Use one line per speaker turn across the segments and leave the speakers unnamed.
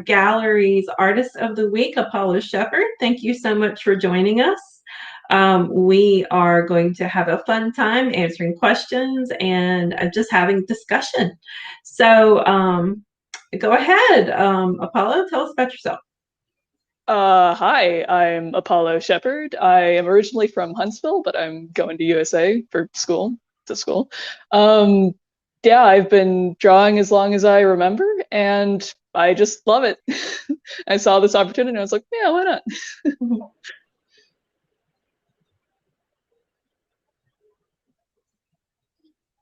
Gallery's Artist of the Week, Apollo Shepard. Thank you so much for joining us. We are going to have a fun time answering questions and just having discussion. So go ahead, Apollo, tell us about yourself.
Hi, I'm Apollo Shepard. I am originally from Huntsville, but I'm going to USA for school, to school. Um, yeah, I've been drawing as long as I remember, and I just love it. I saw this opportunity and I was like, yeah, why not?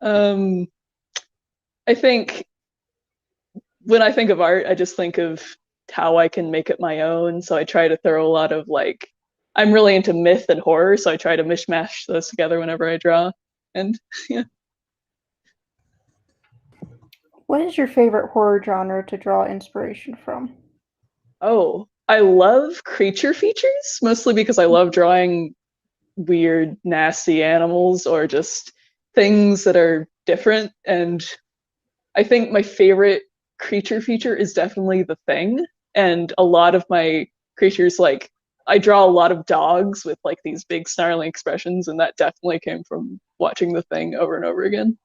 Um, I think when I think of art, I just think of how I can make it my own. So I try to throw a lot of like, I'm really into myth and horror, so I try to mishmash those together whenever I draw. And yeah.
What is your favorite horror genre to draw inspiration from?
Oh, I love creature features, mostly because I love drawing weird, nasty animals or just things that are different. And I think my favorite creature feature is definitely the Thing. And a lot of my creatures, like, I draw a lot of dogs with like these big snarling expressions, and that definitely came from watching the Thing over and over again.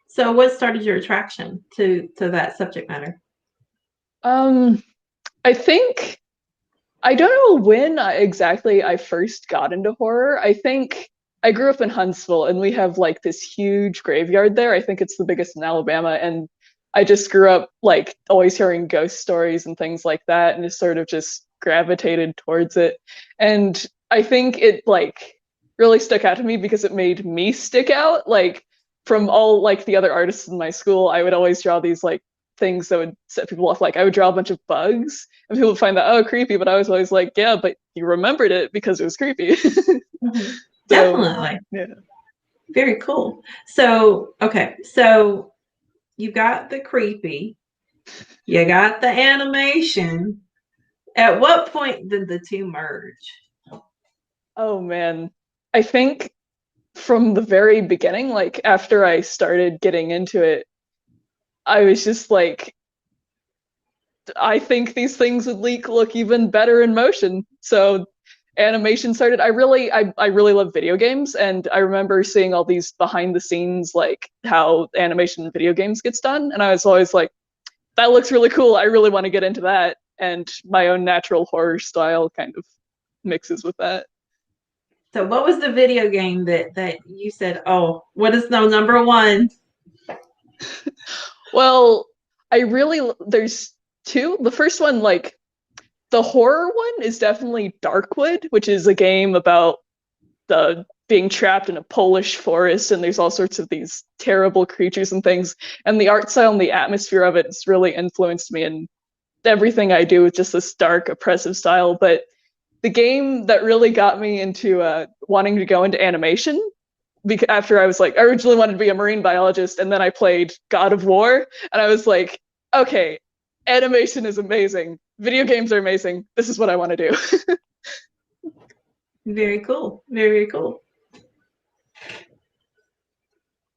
So what started your attraction to that subject matter?
Um, I think I don't know when exactly I first got into horror. I think I grew up in Huntsville and we have like this huge graveyard there. I think it's the biggest in Alabama. And I just grew up like always hearing ghost stories and things like that and just sort of just gravitated towards it. And I think it like really stuck out to me because it made me stick out. Like from all like the other artists in my school, I would always draw these like things that would set people off. Like I would draw a bunch of bugs and people would find that, oh, creepy, but I was always like, yeah, but you remembered it because it was creepy.
Mm-hmm.
So,
Definitely.
yeah.
Very cool. So, okay. So you got the creepy, you got the animation. At what point did the two merge?
Oh man. I think from the very beginning, like after I started getting into it, I was just like, I think these things would look even better in motion. So animation started. I really love video games, and I remember seeing all these behind the scenes like how animation in video games gets done, and I was always like, that looks really cool. I really want to get into that. And my own natural horror style kind of mixes with that.
So what was the video game that you said, oh, what is no number one?
Well, there's two. The first one, like the horror one, is definitely Darkwood, which is a game about the being trapped in a Polish forest, and there's all sorts of these terrible creatures and things. And the art style and the atmosphere of it has really influenced me in everything I do with just this dark, oppressive style. But the game that really got me into wanting to go into animation, because after I was like, I originally wanted to be a marine biologist, and then I played God of War, and I was like, okay, animation is amazing. Video games are amazing. This is what I want to do.
Very cool. Very, very cool.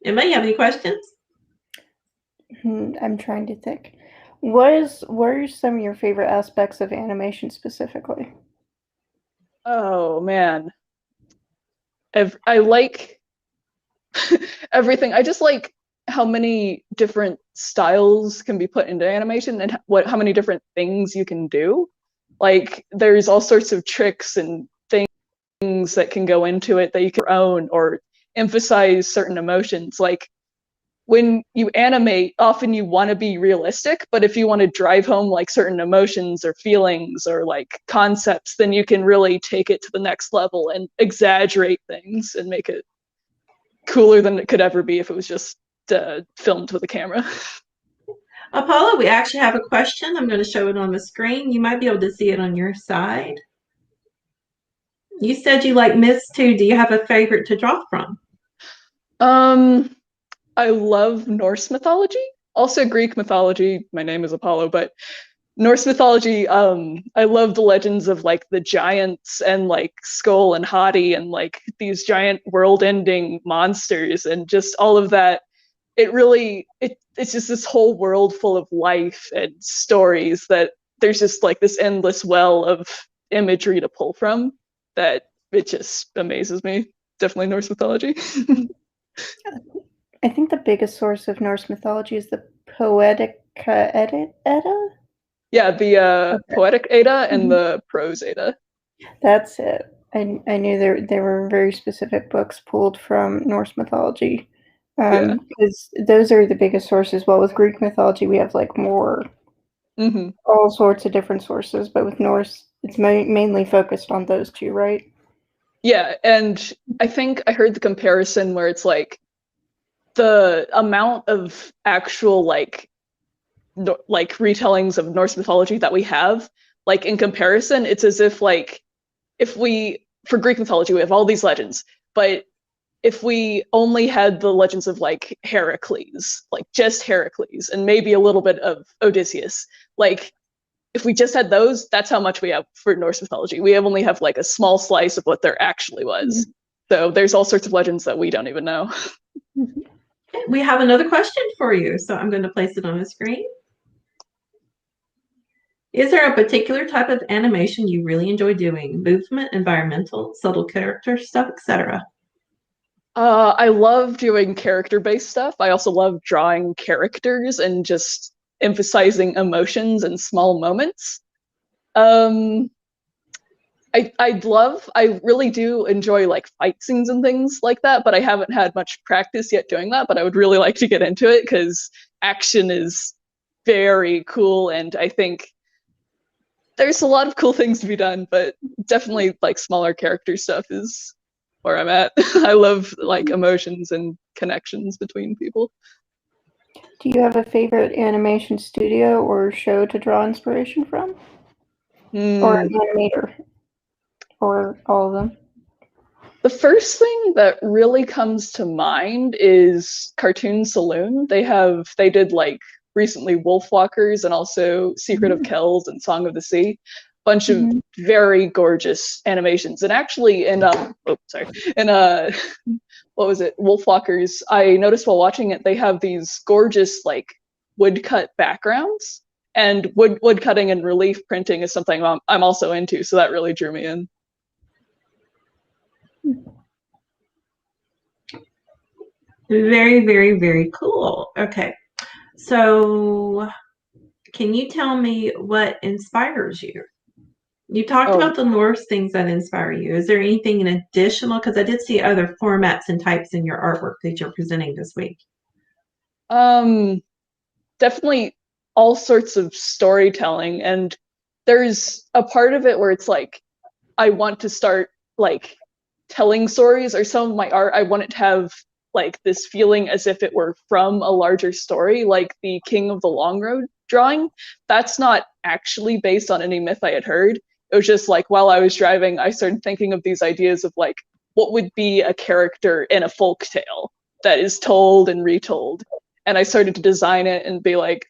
Emma, you have any questions?
I'm trying to think. What are some of your favorite aspects of animation specifically?
Oh man. I like everything. I just like how many different styles can be put into animation and how many different things you can do. Like there's all sorts of tricks and things that can go into it that you can own or emphasize certain emotions. Like when you animate, often you want to be realistic, but if you want to drive home like certain emotions or feelings or like concepts, then you can really take it to the next level and exaggerate things and make it cooler than it could ever be if it was just filmed with a camera.
Apollo, we actually have a question. I'm going to show it on the screen. You might be able to see it on your side. You said you like myths too. Do you have a favorite to draw from?
I love Norse mythology, also Greek mythology. My name is Apollo, but Norse mythology, I love the legends of like the giants and like Skull and Hati and like these giant world-ending monsters and just all of that it really it's just this whole world full of life and stories that there's just like this endless well of imagery to pull from that it just amazes me. Definitely Norse mythology.
I think the biggest source of Norse mythology is the Poetica Edda.
Yeah, the
Okay.
Poetic Edda and
Mhm.
the Prose Edda.
That's it. I knew there were very specific books pulled from Norse mythology,
Yeah.
because those are the biggest sources. Well, with Greek mythology, we have like more,
Hmm.
all sorts of different sources, but with Norse, it's mainly focused on those two, right?
Yeah, and I think I heard the comparison where it's like the amount of actual like like retellings of Norse mythology that we have, like in comparison, it's as if like if we for Greek mythology we have all these legends, but if we only had the legends of like Heracles, like just Heracles, and maybe a little bit of Odysseus, like if we just had those, that's how much we have for Norse mythology. We only have like a small slice of what there actually was. So there's all sorts of legends that we don't even know.
Mm-hmm.
We have another question for you, so I'm going to place it on the screen. Is there a particular type of animation you really enjoy doing? Movement, environmental, subtle character stuff, etc.
I love doing character-based stuff. I also love drawing characters and just emphasizing emotions and small moments. Um, I really do enjoy like fight scenes and things like that, but I haven't had much practice yet doing that, but I would really like to get into it because action is very cool, and I think there's a lot of cool things to be done, but definitely like smaller character stuff is where I'm at. I love like emotions and connections between people.
Do you have a favorite animation studio or show to draw inspiration from? Or
Hmm.
animator? Or all of them?
The first thing that really comes to mind is Cartoon Saloon. They did like recently Wolfwalkers and also Secret of Kells and Song of the Sea. Bunch of
Mhm.
very gorgeous animations. And actually in what was it? Wolfwalkers, I noticed while watching it they have these gorgeous like woodcut backgrounds. And wood cutting and relief printing is something I'm also into, so that really drew me in.
Very, very, very cool. Okay. So, can you tell me what inspires you? You talked
Oh,
about the Norse things that inspire you. Is there anything in additional? Because I did see other formats and types in your artwork that you're presenting this week.
um, definitely all sorts of storytelling, and there's a part of it where it's like I want to start like telling stories, or some of my art I want it to have like this feeling as if it were from a larger story, like the King of the Long Road drawing. That's not actually based on any myth I had heard. It was just like while I was driving I started thinking of these ideas of like what would be a character in a folk tale that is told and retold, and I started to design it and be like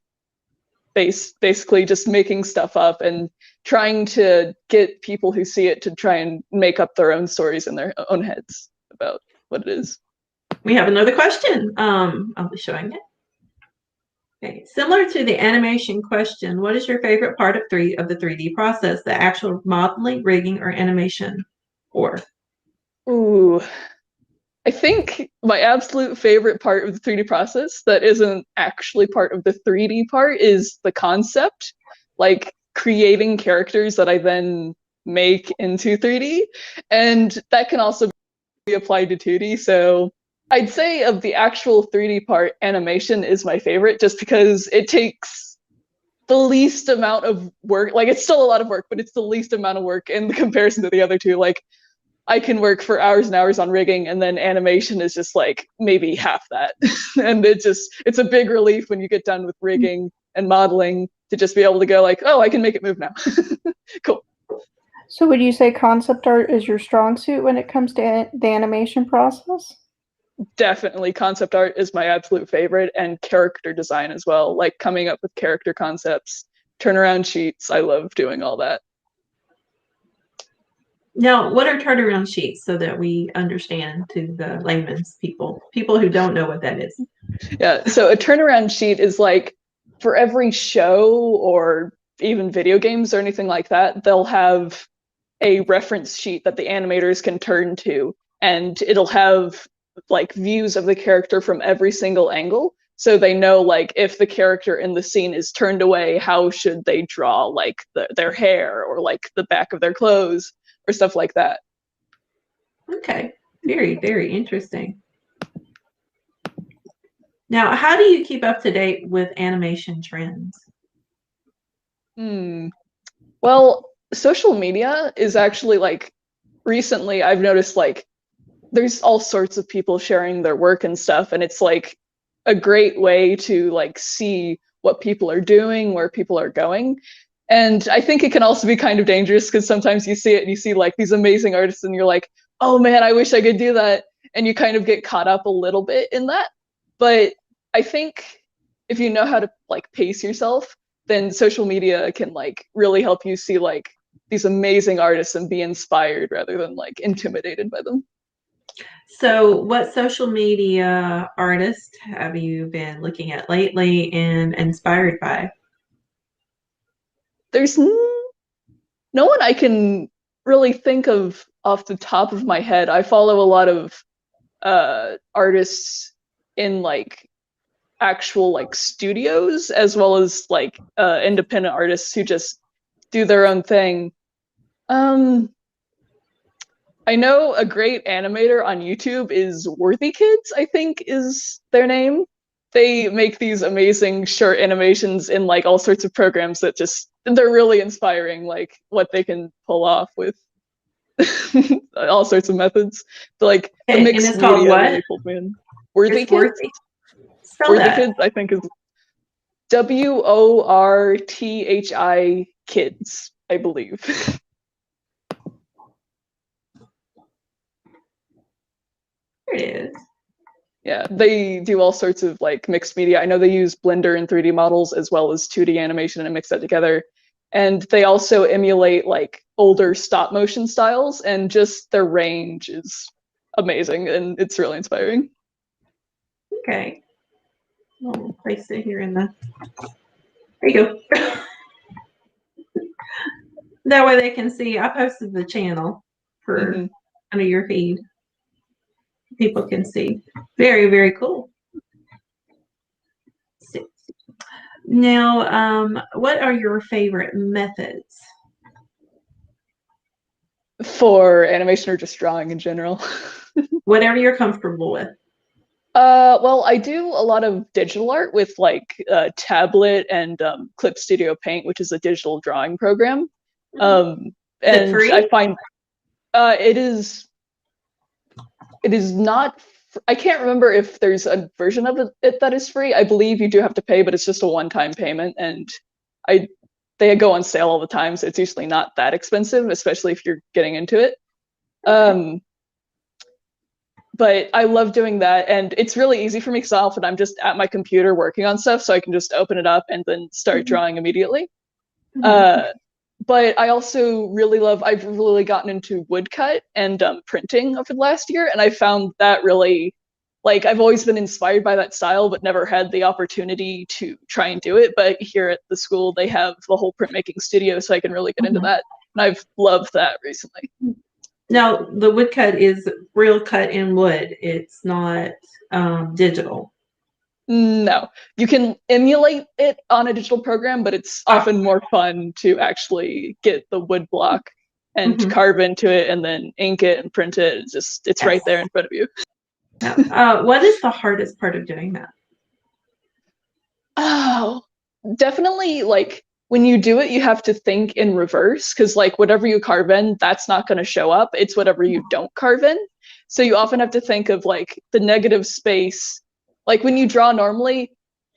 basically just making stuff up and trying to get people who see it to try and make up their own stories in their own heads about what it is.
We have another question. I'll be showing it. Okay. Similar to the animation question, what is your favorite part of the 3D process? The actual modeling, rigging, or animation? Or
Ooh, I think my absolute favorite part of the 3D process that isn't actually part of the 3D part is the concept, like creating characters that I then make into 3D. And that can also be applied to 2D. So I'd say of the actual 3D part, animation is my favorite just because it takes the least amount of work. Like it's still a lot of work, but it's the least amount of work in comparison to the other two. Like I can work for hours and hours on rigging, and then animation is just like maybe half that. And it's a big relief when you get done with rigging and modeling to just be able to go like, oh, I can make it move now. Cool.
So would you say concept art is your strong suit when it comes to the animation process?
Definitely concept art is my absolute favorite, and character design as well, like coming up with character concepts, turnaround sheets. I love doing all that.
Now, what are turnaround sheets so that we understand to the layman's people who don't know what that is?
Yeah, so a turnaround sheet is like for every show or even video games or anything like that, they'll have a reference sheet that the animators can turn to, and it'll have like views of the character from every single angle. So they know like if the character in the scene is turned away, how should they draw like their hair or like the back of their clothes or stuff like that.
Okay, very, very interesting. Now, how do you keep up to date with animation trends?
Well, social media is actually like recently I've noticed like there's all sorts of people sharing their work and stuff, and it's like a great way to like see what people are doing, where people are going. And I think it can also be kind of dangerous because sometimes you see it and you see like these amazing artists and you're like, oh man, I wish I could do that. And you kind of get caught up a little bit in that. But I think if you know how to like pace yourself, then social media can like really help you see like these amazing artists and be inspired rather than like intimidated by them.
So, what social media artist have you been looking at lately and inspired by?
There's no one I can really think of off the top of my head. I follow a lot of artists in like actual like studios as well as like independent artists who just do their own thing. I know a great animator on YouTube is Worthy Kids, I think is their name. They make these amazing short animations in like all sorts of programs that just they're really inspiring, like what they can pull off with all sorts of methods. But, like the
And
mixed
it's called
media
what?
really pulled me in. Worthy
It's
Kids?
Worthy. Spell
Worthy
that.
Kids, I think is WORTHI Kids, I believe.
There it is.
Yeah, they do all sorts of like mixed media. I know they use Blender and 3D models as well as 2D animation and mix that together. And they also emulate like older stop motion styles, and just their range is amazing and it's really inspiring.
Okay. I'll place it here in the. There you go. That way they can see. I posted the channel for under your feed. People can see. Very, very cool. Now, what are your favorite methods?
For animation or just drawing in general?
Whatever you're comfortable with.
Well, I do a lot of digital art with like tablet and Clip Studio Paint, which is a digital drawing program.
Is
and
it free?
I find it is not. I can't remember if there's a version of it that is free. I believe you do have to pay, but it's just a one-time payment, and they go on sale all the time, so it's usually not that expensive, especially if you're getting into it. But I love doing that, and it's really easy for me because often I'm just at my computer working on stuff, so I can just open it up and then start drawing immediately. But I also I've really gotten into woodcut and printing over the last year, and I found that really, like, I've always been inspired by that style, but never had the opportunity to try and do it. But here at the school, they have the whole printmaking studio, so I can really get into that, and I've loved that recently.
Now, the woodcut is real cut in wood. It's not digital.
No, you can emulate it on a digital program, but it's often more fun to actually get the wood block and carve into it and then ink it and print it. It's right there in front of you.
What is the hardest part of doing that?
Oh, definitely like when you do it, you have to think in reverse because like whatever you carve in, that's not going to show up. It's whatever you don't carve in. So you often have to think of like the negative space. Like when you draw normally,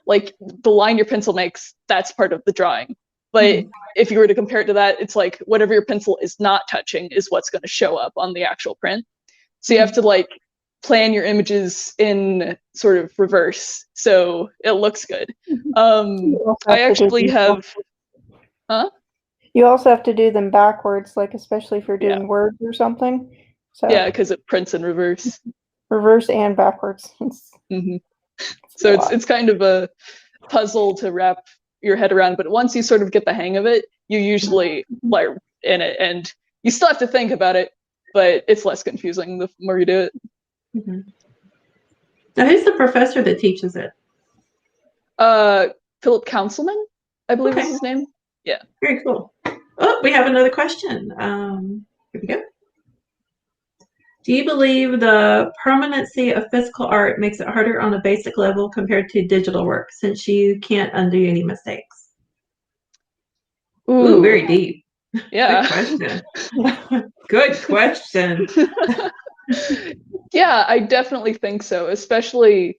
like the line your pencil makes, that's part of the drawing. But if you were to compare it to that, it's like whatever your pencil is not touching is what's going to show up on the actual print. So you have to like plan your images in sort of reverse so it looks good. I actually have, huh?
You also have to do them backwards, like especially if you're
Yeah.
doing words or something. So
Yeah, because it prints in reverse.
reverse and backwards.
Hmm.
It's
So
a
it's
lot.
kind of a puzzle to wrap your head around, but once you sort of get the hang of it, you usually like in it, and you still have to think about it, but it's less confusing the more you do it.
Mhm. Now, who's the professor that teaches it?
Philip Councilman, I believe is
Okay.
his name. Yeah.
Very cool. Oh, we have another question. Here we go. Do you believe the permanency of physical art makes it harder on a basic level compared to digital work, since you can't undo any mistakes? Ooh, very deep.
Yeah.
Good question. Good question.
Yeah, I definitely think so, especially,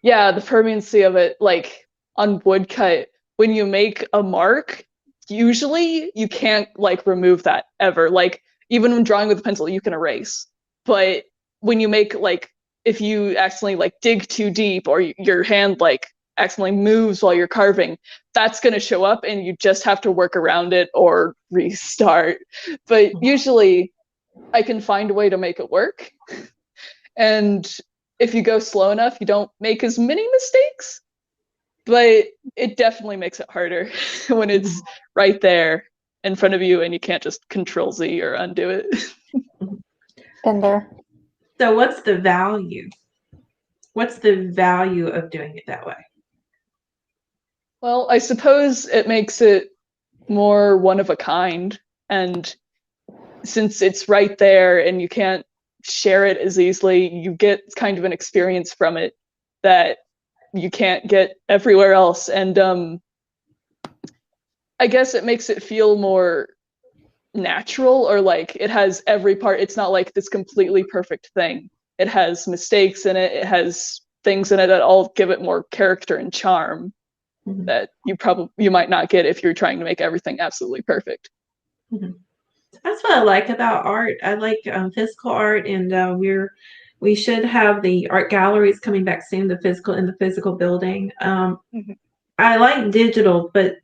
yeah, the permanency of it, like on woodcut, when you make a mark, usually you can't like remove that ever. Like even when drawing with a pencil, you can erase. But when you make like, if you accidentally like dig too deep or your hand like accidentally moves while you're carving, that's going to show up and you just have to work around it or restart. But usually I can find a way to make it work. And if you go slow enough, you don't make as many mistakes, but it definitely makes it harder when it's right there in front of you and you can't just Control Z or undo it.
Been there.
So what's the value? What's the value of doing it that way?
Well, I suppose it makes it more one of a kind. And since it's right there and you can't share it as easily, you get kind of an experience from it that you can't get everywhere else. And I guess it makes it feel more natural, or like it has every part. It's not like this completely perfect thing. It has mistakes in it. It has things in it that all give it more character and charm
Mhm.
that you might not get if you're trying to make everything absolutely perfect.
Mhm. That's what I like about art. I like physical art, and we should have the art galleries coming back soon. In the physical building.
Mhm.
I like digital, but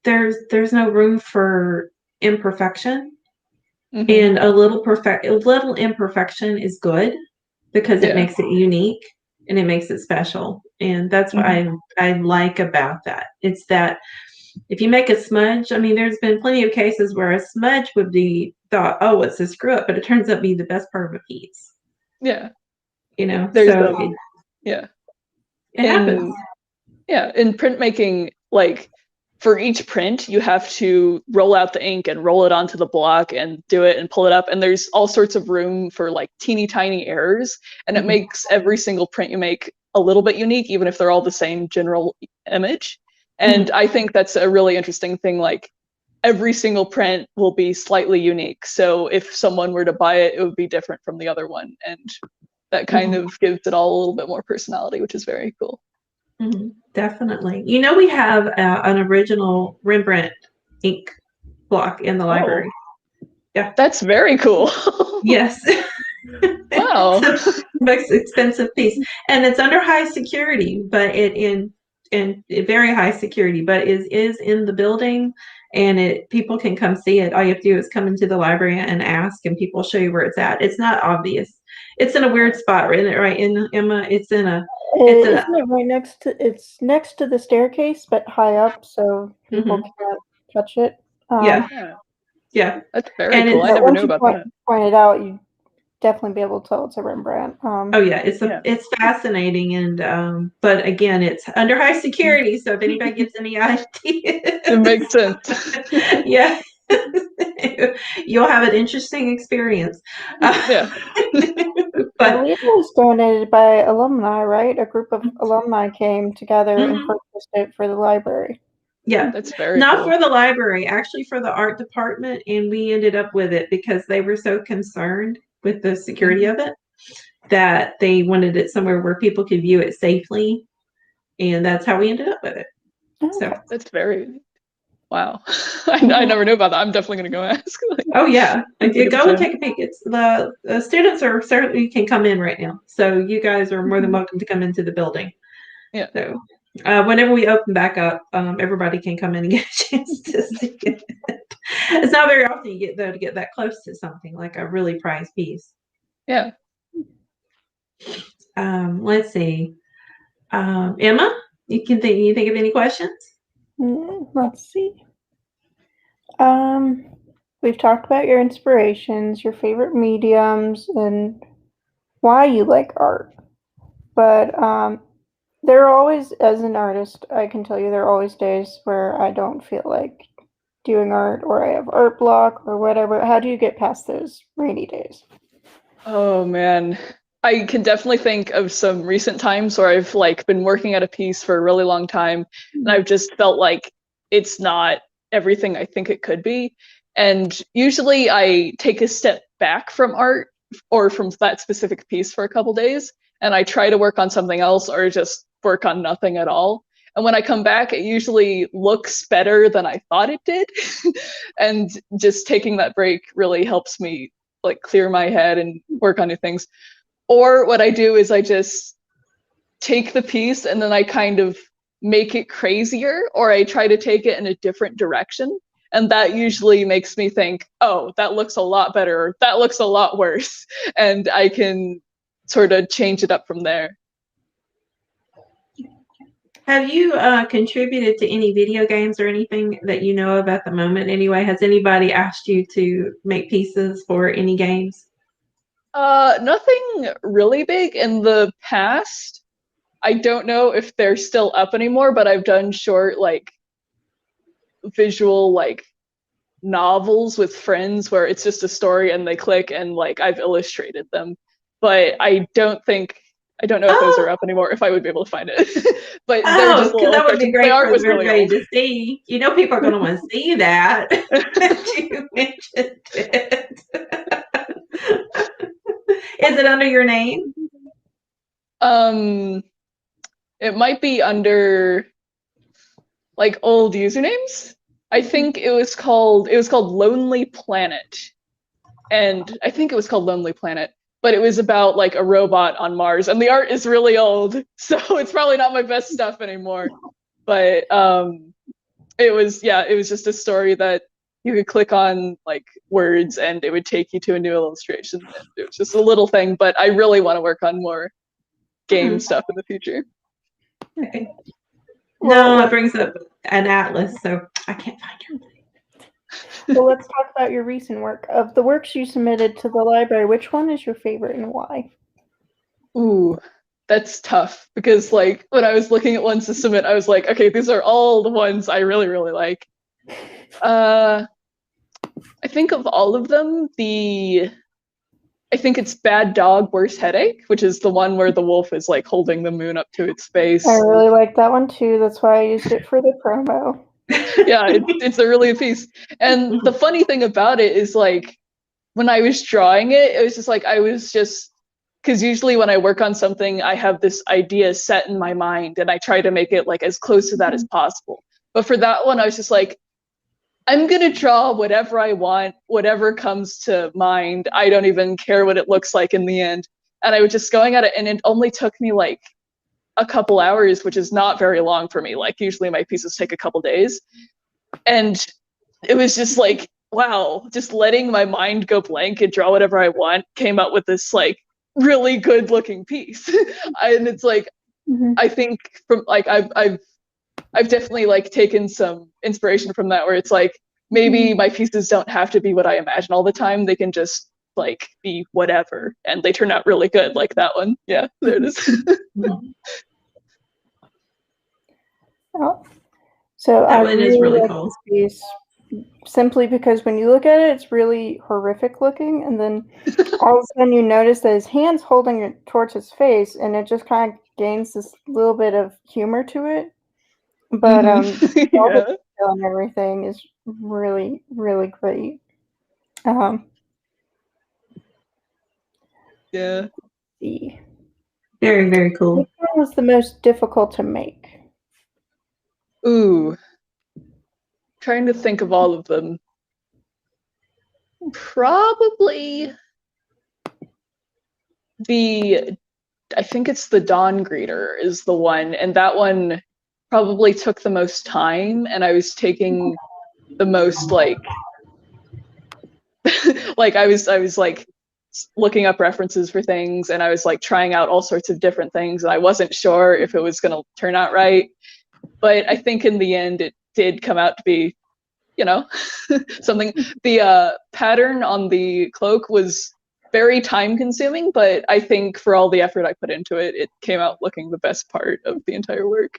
there's no room for imperfection,
Mhm.
and a little imperfection is good because it
Yeah.
makes it unique and it makes it special, and that's what
Mhm.
I like about that. It's that if you make a smudge, I mean, there's been plenty of cases where a smudge would be thought, oh, what's a screw up, but it turns out to be the best part of a piece.
Yeah.
You know,
There's
so
yeah.
it happens.
In in printmaking, like for each print, you have to roll out the ink and roll it onto the block and do it and pull it up. And there's all sorts of room for like teeny tiny errors. And it
Mhm.
makes every single print you make a little bit unique, even if they're all the same general image. And
Mhm.
I think that's a really interesting thing. Like every single print will be slightly unique. So if someone were to buy it, it would be different from the other one. And that kind
Mhm.
of gives it all a little bit more personality, which is very cool.
Mhm. Definitely. You know, we have an original Rembrandt ink block in the
Oh,
library. Yeah.
that's very cool.
Yes.
Wow.
It's the most expensive piece, and it's under high security, but in very high security, but is in the building, and it people can come see it. All you have to do is come into the library and ask, and people show you where it's at. It's not obvious. It's in a weird spot, isn't it? Right, in Emma.
Isn't it right next to? It's next to the staircase, but high up, so people
Mhm.
can't touch it.
Yeah,
Yeah,
yeah,
that's very
and
cool. I
it's
But
never
once
knew
you
about that.
point it out, you definitely be able to tell it's a Rembrandt.
oh yeah,
Yeah.
it's fascinating, and but again, it's under high security. So if anybody gets any
It
ideas,
makes sense.
yeah, you'll have an interesting experience.
Yeah.
I
But
believe it was donated by alumni, right? A group of alumni came together and
mhm,
purchased it for the library.
yeah,
That's very
not
cool.
for the library, actually for the art department, and we ended up with it because they were so concerned with the security
Mhm.
of it that they wanted it somewhere where people could view it safely, and that's how we ended up with it. So,
Okay.
That's very wow. I never knew about that. I'm definitely gonna go ask. Like,
oh yeah,
seems like a
go and
gem.
take a peek. It's the students are certainly can come in right now, so you guys are more than welcome to come into the building.
Yeah.
So Whenever we open back up, everybody can come in and get a chance to see it. It's not very often you get though to get that close to something like a really prized piece.
Yeah.
Let's see. Emma, you think of any questions?
Let's see. We've talked about your inspirations, your favorite mediums, and why you like art. But there are always, as an artist, I can tell you there are always days where I don't feel like doing art, or I have art block or whatever. How do you get past those rainy days?
Oh man. I can definitely think of some recent times where I've like been working at a piece for a really long time and I've just felt like it's not everything I think it could be. And usually I take a step back from art or from that specific piece for a couple days and I try to work on something else or just work on nothing at all. And when I come back, it usually looks better than I thought it did. And just taking that break really helps me like clear my head and work on new things. Or what I do is I just take the piece and then I kind of make it crazier, or I try to take it in a different direction. And that usually makes me think, oh, that looks a lot better, or that looks a lot worse. And I can sort of change it up from there.
Have you contributed to any video games or anything that you know of at the moment? Anyway, has anybody asked you to make pieces for any games?
Nothing really big in the past. I don't know if they're still up anymore, but I've done short like visual like novels with friends where it's just a story and they click and like I've illustrated them. But I don't know if those are up anymore, if I would be able to find it. But they're just
because that would be great
the art
for
was really
everybody
old.
to see. You know, people are going to want to see that. You mentioned it. Is it under your name?
It might be under like old usernames. I think it was called Lonely Planet. And I think it was called Lonely Planet, but it was about like a robot on Mars and the art is really old. So it's probably not my best stuff anymore. But it was just a story that you could click on like words and it would take you to a new illustration. And it was just a little thing, but I really want to work on more game stuff in the future.
Okay. No, it brings up an atlas, so I can't find your name.
Well, let's talk about your recent work. Of the works you submitted to the library, which one is your favorite and why?
Ooh, that's tough because like when I was looking at ones to submit, I was like, okay, these are all the ones I really, really like. I think of all of them, I think it's Bad Dog, Worse Headache, which is the one where the wolf is like holding the moon up to its face.
I really like that one too. That's why I used it for the promo.
Yeah, it's a really good piece. And the funny thing about it is like when I was drawing it, it was just like because usually when I work on something, I have this idea set in my mind and I try to make it like as close to that as possible. But for that one, I was just like, I'm gonna draw whatever I want, whatever comes to mind. I don't even care what it looks like in the end. And I was just going at it, and it only took me like a couple hours, which is not very long for me. Like usually my pieces take a couple days. And it was just like, wow, just letting my mind go blank and draw whatever I want came out with this like really good looking piece. And it's like, I think from like I've definitely like taken some inspiration from that where it's like maybe my pieces don't have to be what I imagine all the time. They can just like be whatever and they turn out really good, like that one. Yeah, there it is.
Oh. So
that one is really cool.
This piece simply because when you look at it, it's really horrific looking, and then all of a sudden you notice that his hand's holding it towards his face, and it just kind of gains this little bit of humor to it. But all the detail and everything is really, really great.
Yeah.
Very, very cool.
Which one was the most difficult to make?
Ooh. Trying to think of all of them. Probably I think it's the Dawn Greeter is the one, and that one probably took the most time, and I was taking the most like like I was like looking up references for things, and I was like trying out all sorts of different things, and I wasn't sure if it was going to turn out right. But I think in the end it did come out to be, you know, something. The pattern on the cloak was very time consuming, but I think for all the effort I put into it, it came out looking the best part of the entire work.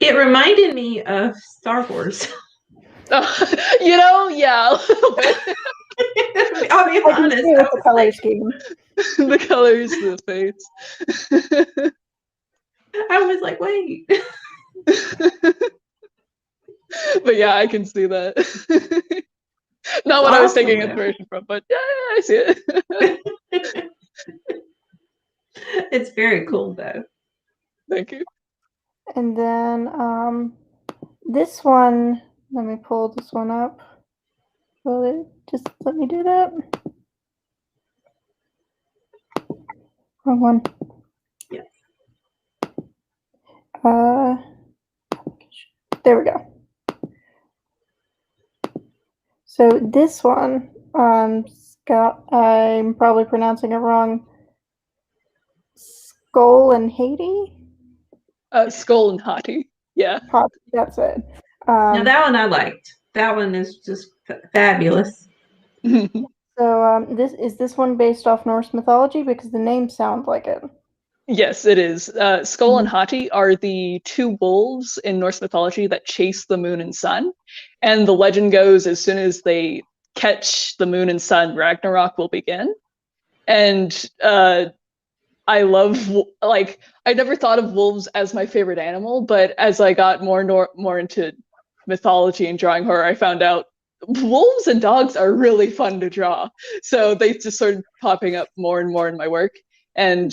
It reminded me of Star Wars.
You know, yeah, a little bit.
I'll be honest.
With the color scheme.
The colors, the face.
I was like, wait.
But yeah, I can see that. Not what I was taking inspiration from, but yeah, I see it.
It's very cool though.
Thank you.
And then this one, let me pull this one up. Will it just let me do that? Wrong one.
Yeah.
There we go. So this one, Scott, I'm probably pronouncing it wrong. Skull and Haiti?
Skull and Hati. Yeah.
That's it.
Now that one I liked. That one is just fabulous.
So this one based off Norse mythology? Because the names sound like it.
Yes, it is. Skull and Hati are the two wolves in Norse mythology that chase the moon and sun. And the legend goes, as soon as they catch the moon and sun, Ragnarok will begin. And I love, like, I never thought of wolves as my favorite animal, but as I got more into mythology and drawing horror, I found out wolves and dogs are really fun to draw. So they just started popping up more and more in my work. And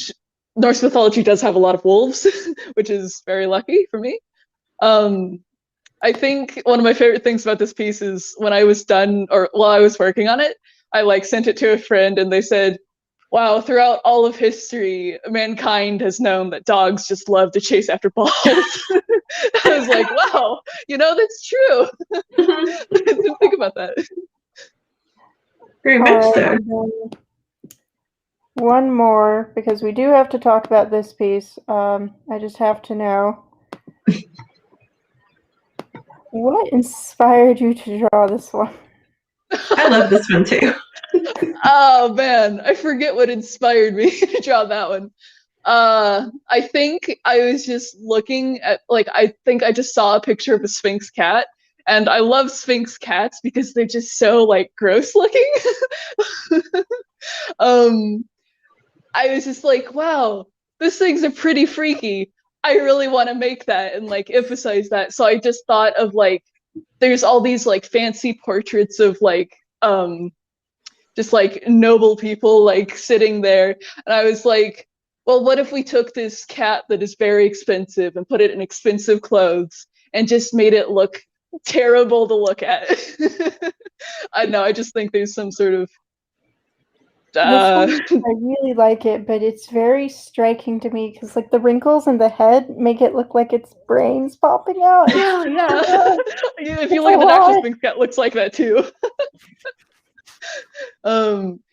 Norse mythology does have a lot of wolves, which is very lucky for me. I think one of my favorite things about this piece is when I was done, or while I was working on it, I like sent it to a friend and they said, wow, throughout all of history, mankind has known that dogs just love to chase after balls. I was like, wow, you know, that's true. I didn't think about that.
Very much so.
One more, because we do have to talk about this piece. I just have to know, what inspired you to draw this one?
I love this one too.
Oh man, I forget what inspired me to draw that one. I think I was just looking at, like, I think I just saw a picture of a Sphinx cat, and I love Sphinx cats because they're just so, like, gross looking. I was just like, wow, this thing's a pretty freaky. I really want to make that and, like, emphasize that. So I just thought of, like, there's all these, like, fancy portraits of, like, just, like, noble people, like, sitting there. And I was like, well, what if we took this cat that is very expensive and put it in expensive clothes and just made it look terrible to look at? I know, I just think there's some sort of
I really like it, but it's very striking to me because, like, the wrinkles in the head make it look like its brains popping out.
Yeah. If you look at the actual Sphinx cat, looks like that too.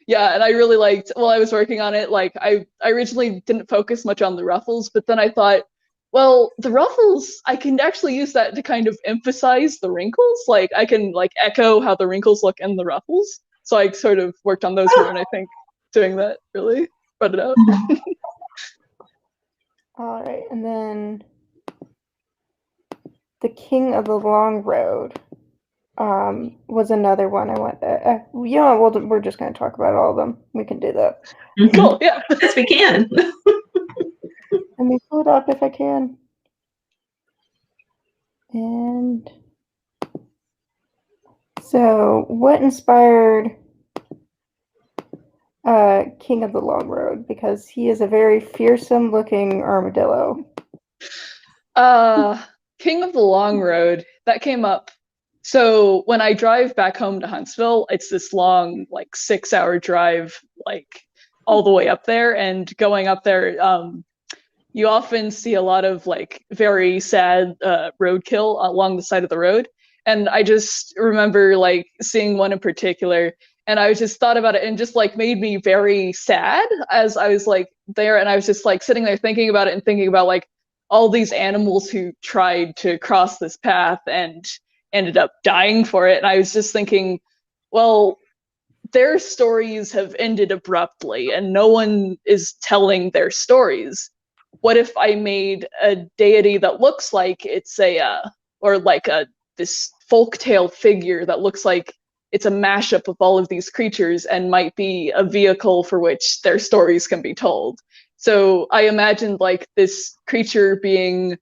Yeah, and I really liked, while I was working on it, like, I originally didn't focus much on the ruffles, but then I thought, well, the ruffles, I can actually use that to kind of emphasize the wrinkles. Like, I can, like, echo how the wrinkles look in the ruffles. So I sort of worked on those more, and I think doing that really brought it out.
All right, and then the King of the Long Road was another one I went. Yeah, well, we're just going to talk about all of them. We can do that.
Cool. Yeah.
Yes, we can.
Let me pull it up if I can. And so, what inspired King of the Long Road? Because he is a very fearsome-looking armadillo.
King of the Long Road, that came up. So when I drive back home to Huntsville, it's this long, like, 6-hour drive, like, all the way up there. And going up there, you often see a lot of like very sad roadkill along the side of the road. And I just remember like seeing one in particular, and I just thought about it and just like made me very sad as I was like there, and I was just like sitting there thinking about it and thinking about like all these animals who tried to cross this path and ended up dying for it. And I was just thinking, well, their stories have ended abruptly and no one is telling their stories. What if I made a deity that looks like it's or like this folktale figure that looks like it's a mashup of all of these creatures and might be a vehicle for which their stories can be told. So I imagined like this creature being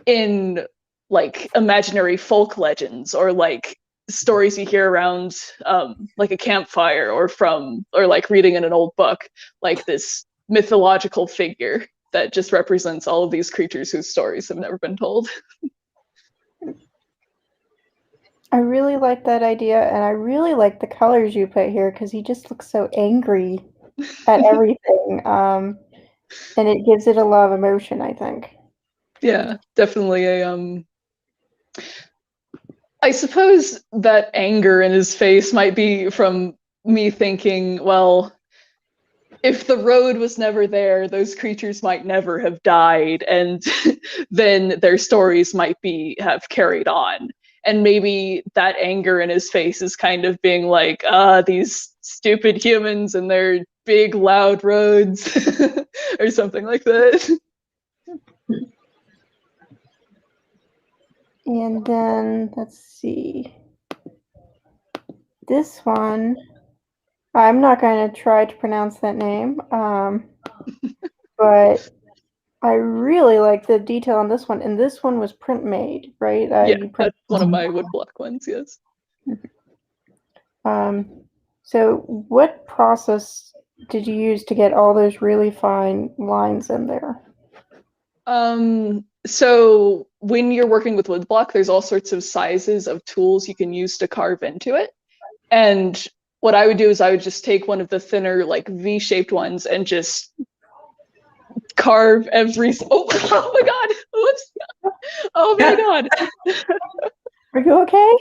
in like imaginary folk legends or like stories you hear around like a campfire or like reading in an old book, like this mythological figure that just represents all of these creatures whose stories have never been told.
I really like that idea, and I really like the colors you put here because he just looks so angry at everything. And it gives it a lot of emotion, I think.
Yeah, definitely I suppose that anger in his face might be from me thinking, well, if the road was never there, those creatures might never have died, and then their stories might have carried on. And maybe that anger in his face is kind of being like, these stupid humans and their big loud roads or something like that.
And then let's see. This one, I'm not going to try to pronounce that name, but I really like the detail on this one. And this one was print made, right?
Yeah, that's one of my woodblock ones, yes.
So what process did you use to get all those really fine lines in there?
So when you're working with woodblock, there's all sorts of sizes of tools you can use to carve into it. And what I would do is I would just take one of the thinner, like V-shaped ones and just carve every. Oh my god! Whoops! Oh my god!
Are you okay?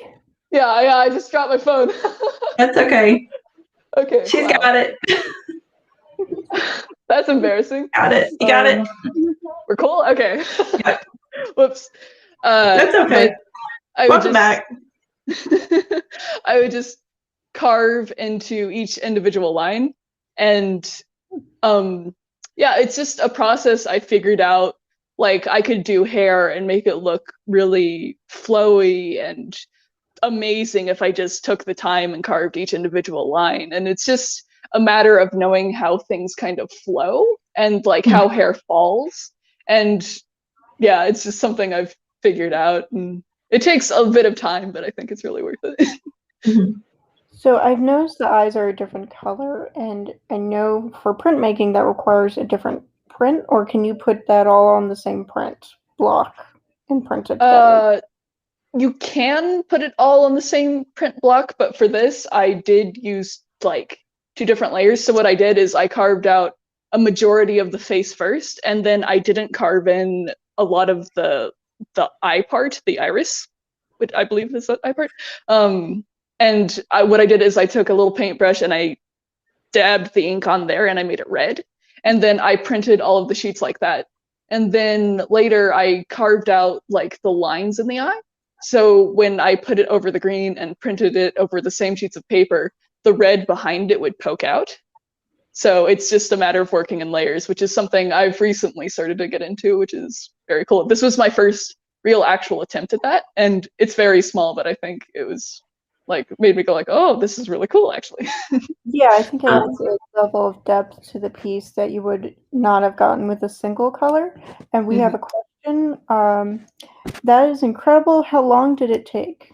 Yeah, I just dropped my phone.
That's okay.
Okay.
She's got it.
That's embarrassing.
Got it. You got it.
We're cool? Okay.
Yep.
Whoops.
That's okay. Welcome back.
I would just carve into each individual line. And yeah, it's just a process I figured out. Like I could do hair and make it look really flowy and amazing if I just took the time and carved each individual line. And it's just a matter of knowing how things kind of flow and like how hair falls. And yeah, it's just something I've figured out, and it takes a bit of time, but I think it's really worth it.
So I've noticed the eyes are a different color, and I know for printmaking that requires a different print, or can you put that all on the same print block and print it together?
You can put it all on the same print block, but for this, I did use like 2 different layers. So what I did is I carved out a majority of the face first, and then I didn't carve in a lot of the eye part, the iris, which I believe is the eye part. And what I did is I took a little paintbrush and I dabbed the ink on there and I made it red. And then I printed all of the sheets like that. And then later I carved out like the lines in the eye. So when I put it over the green and printed it over the same sheets of paper, the red behind it would poke out. So it's just a matter of working in layers, which is something I've recently started to get into, which is very cool. This was my first real actual attempt at that. And it's very small, but I think it was like made me go like, oh, this is really cool, actually.
Yeah, I think it adds a level of depth to the piece that you would not have gotten with a single color. And we have a question. That is incredible. How long did it take?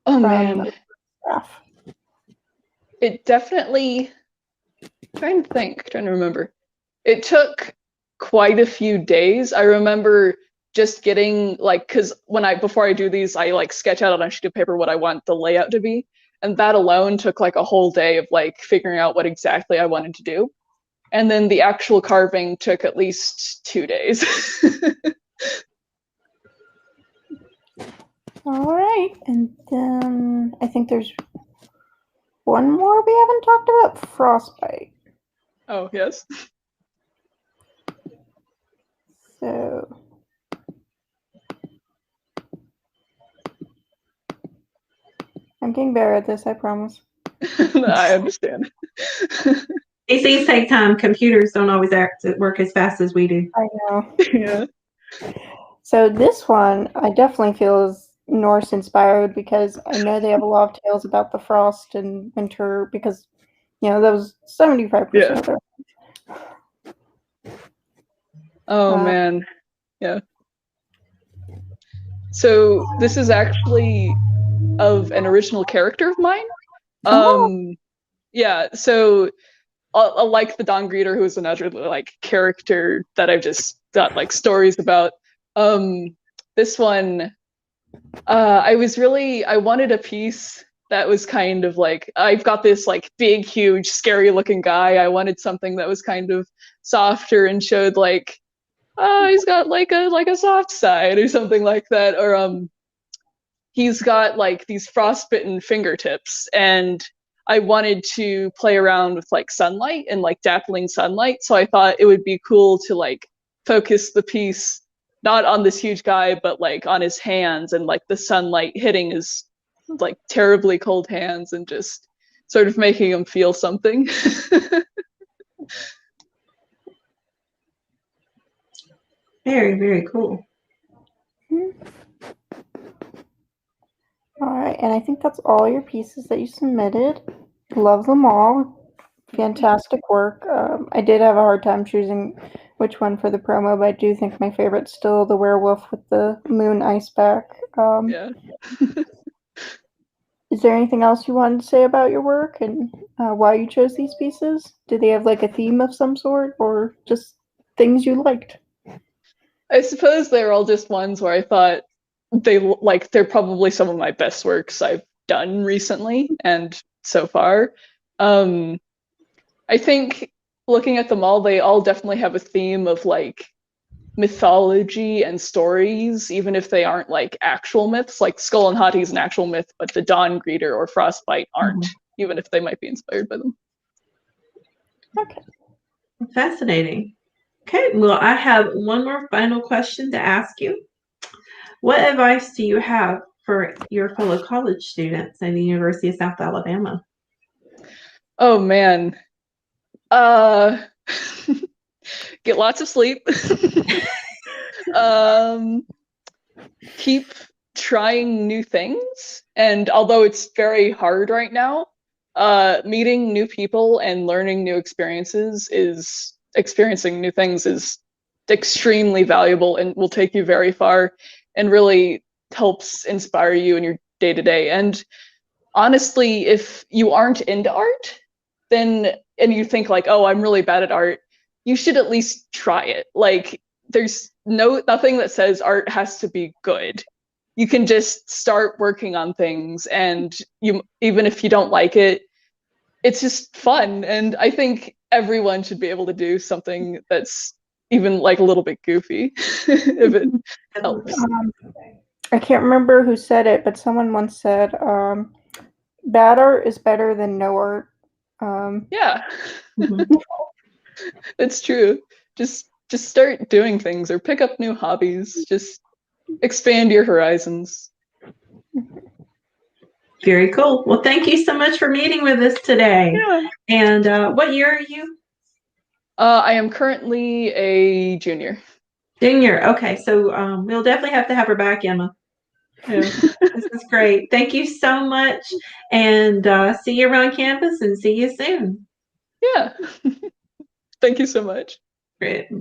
Oh man. It definitely, trying to remember. It took quite a few days. I remember just getting like, because before I do these, I like sketch out on a sheet of paper what I want the layout to be. And that alone took like a whole day of like figuring out what exactly I wanted to do. And then the actual carving took at least 2 days.
All right, and then I think there's one more we haven't talked about, Frostbite.
Oh, yes.
So I'm getting better at this, I promise.
I understand.
PCs take time. Computers don't always work as fast as we do.
I know.
Yeah.
So this one, I definitely feel is Norse inspired because I know they have a lot of tales about the frost and winter because, that was 75% of their.
Oh, man. Yeah. So this is actually of an original character of mine. Yeah, so like the Dawn Greeter, who is another like character that I've just got like stories about. This one, I wanted a piece that was kind of like, I've got this like big, huge, scary looking guy. I wanted something that was kind of softer and showed like, he's got like a soft side or something like that, or he's got like these frostbitten fingertips, and I wanted to play around with like sunlight and like dappling sunlight. So I thought it would be cool to like focus the piece not on this huge guy, but like on his hands and like the sunlight hitting his like terribly cold hands and just sort of making him feel something.
Very, very cool.
All right, and I think that's all your pieces that you submitted. Love them all. Fantastic work. I did have a hard time choosing which one for the promo, but I do think my favorite's still the werewolf with the moon ice back.
Yeah.
Is there anything else you wanted to say about your work and why you chose these pieces? Do they have like a theme of some sort or just things you liked?
I suppose they're all just ones where I thought they're probably some of my best works I've done recently and so far. I think looking at them all, they all definitely have a theme of like mythology and stories, even if they aren't like actual myths. Like Skull and Hati is an actual myth, but the Dawn Greeter or Frostbite aren't, even if they might be inspired by them.
Okay.
Fascinating. Okay, well, I have one more final question to ask you. What advice do you have for your fellow college students at the University of South Alabama?
Oh man. Get lots of sleep. Keep trying new things. And although it's very hard right now, meeting new people and learning new experiencing new things is extremely valuable and will take you very far and really helps inspire you in your day to day. And honestly, if you aren't into art, and you think like, oh, I'm really bad at art, you should at least try it. Like there's nothing that says art has to be good. You can just start working on things, and even if you don't like it, it's just fun. And I think everyone should be able to do something that's even like a little bit goofy if it helps.
I can't remember who said it, but someone once said, bad art is better than no art.
Yeah. It's true. Just start doing things or pick up new hobbies. Just expand your horizons.
Very cool. Well, thank you so much for meeting with us today.
Yeah.
And what year are you?
I am currently a junior.
Junior. Okay, so we'll definitely have to have her back, Emma. Yeah, this is great. Thank you so much, and see you around campus, and see you soon.
Yeah. Thank you so much.
Great.